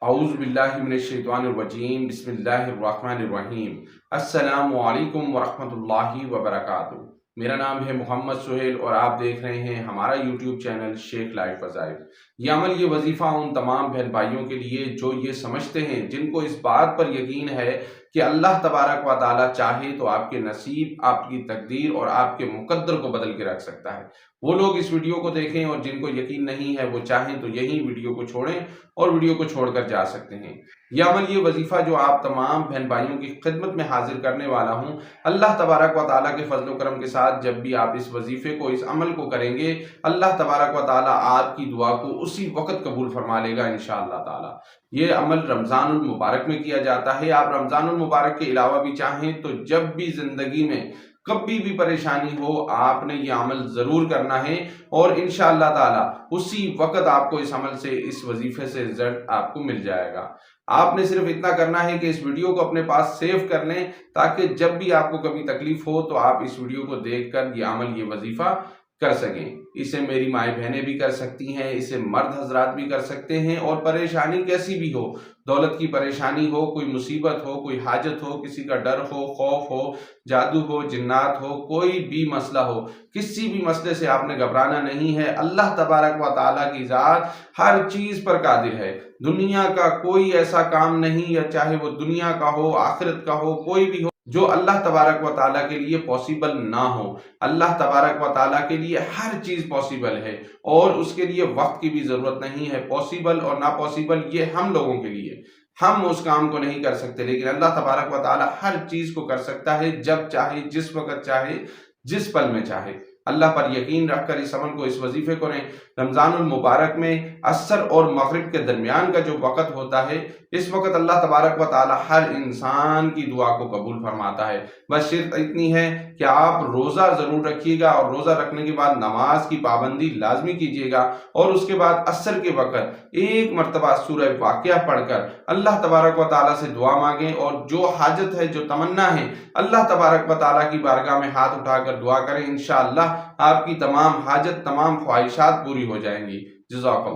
اعوذ باللہ من الشیطان الرجیم بسم اللہ الرحمن الرحیم السلام علیکم ورحمۃ اللہ وبرکاتہ۔ میرا نام ہے محمد سہیل اور آپ دیکھ رہے ہیں ہمارا یوٹیوب چینل شیخ لائف وظائف۔ یہ عمل یہ وظیفہ ان تمام بہن بھائیوں کے لیے جو یہ سمجھتے ہیں، جن کو اس بات پر یقین ہے کہ اللہ تبارک و تعالیٰ چاہے تو آپ کے نصیب، آپ کی تقدیر اور آپ کے مقدر کو بدل کے رکھ سکتا ہے۔ وہ لوگ اس ویڈیو کو دیکھیں اور جن کو یقین نہیں ہے وہ چاہیں تو یہی ویڈیو کو چھوڑیں اور ویڈیو کو چھوڑ کر جا سکتے ہیں۔ یہ عمل یہ وظیفہ جو آپ تمام بہن بھائیوں کی خدمت میں حاضر کرنے والا ہوں، اللہ تبارک و تعالیٰ کے فضل و کرم کے ساتھ جب بھی آپ اس وظیفے کو، اس عمل کو کریں گے، اللہ تبارک و تعالیٰ آپ کی دعا کو اسی وقت قبول فرما لے گا انشاءاللہ تعالیٰ۔ یہ عمل رمضان المبارک میں کیا جاتا ہے۔ آپ رمضان المبارک کے علاوہ بھی چاہیں تو جب بھی زندگی میں کبھی بھی پریشانی ہو، آپ نے یہ عمل ضرور کرنا ہے اور انشاءاللہ تعالیٰ اسی وقت آپ کو اس عمل سے، اس وظیفے سے رزلٹ آپ کو مل جائے گا۔ آپ نے صرف اتنا کرنا ہے کہ اس ویڈیو کو اپنے پاس سیو کر لیں تاکہ جب بھی آپ کو کبھی تکلیف ہو تو آپ اس ویڈیو کو دیکھ کر یہ عمل، یہ وظیفہ کر سکیں۔ اسے میری مائیں بہنیں بھی کر سکتی ہیں، اسے مرد حضرات بھی کر سکتے ہیں، اور پریشانی کیسی بھی ہو، دولت کی پریشانی ہو، کوئی مصیبت ہو، کوئی حاجت ہو، کسی کا ڈر ہو، خوف ہو، جادو ہو، جنات ہو، کوئی بھی مسئلہ ہو، کسی بھی مسئلے سے آپ نے گھبرانا نہیں ہے۔ اللہ تبارک و تعالیٰ کی ذات ہر چیز پر قادر ہے۔ دنیا کا کوئی ایسا کام نہیں، یا چاہے وہ دنیا کا ہو، آخرت کا ہو، کوئی بھی ہو، جو اللہ تبارک و تعالیٰ کے لیے پاسبل نہ ہو۔ اللہ تبارک و تعالیٰ کے لیے ہر چیز پاسبل ہے، اور اس کے لیے وقت کی بھی ضرورت نہیں ہے۔ پاسبل اور نا پاسبل یہ ہم لوگوں کے لیے، ہم اس کام کو نہیں کر سکتے، لیکن اللہ تبارک و تعالیٰ ہر چیز کو کر سکتا ہے، جب چاہے، جس وقت چاہے، جس پل میں چاہے۔ اللہ پر یقین رکھ کر اس عمل کو، اس وظیفے کو کریں۔ رمضان المبارک میں عصر اور مغرب کے درمیان کا جو وقت ہوتا ہے، اس وقت اللہ تبارک و تعالیٰ ہر انسان کی دعا کو قبول فرماتا ہے۔ بس شرط اتنی ہے کہ آپ روزہ ضرور رکھیے گا، اور روزہ رکھنے کے بعد نماز کی پابندی لازمی کیجیے گا، اور اس کے بعد عصر کے وقت ایک مرتبہ سورہ واقعہ پڑھ کر اللہ تبارک و تعالیٰ سے دعا مانگیں، اور جو حاجت ہے، جو تمنا ہے، اللہ تبارک و تعالیٰ کی بارگاہ میں ہاتھ اٹھا کر دعا کریں۔ انشاءاللہ آپ کی تمام حاجت، تمام خواہشات پوری ہو جائیں گی۔ جزاک اللہ۔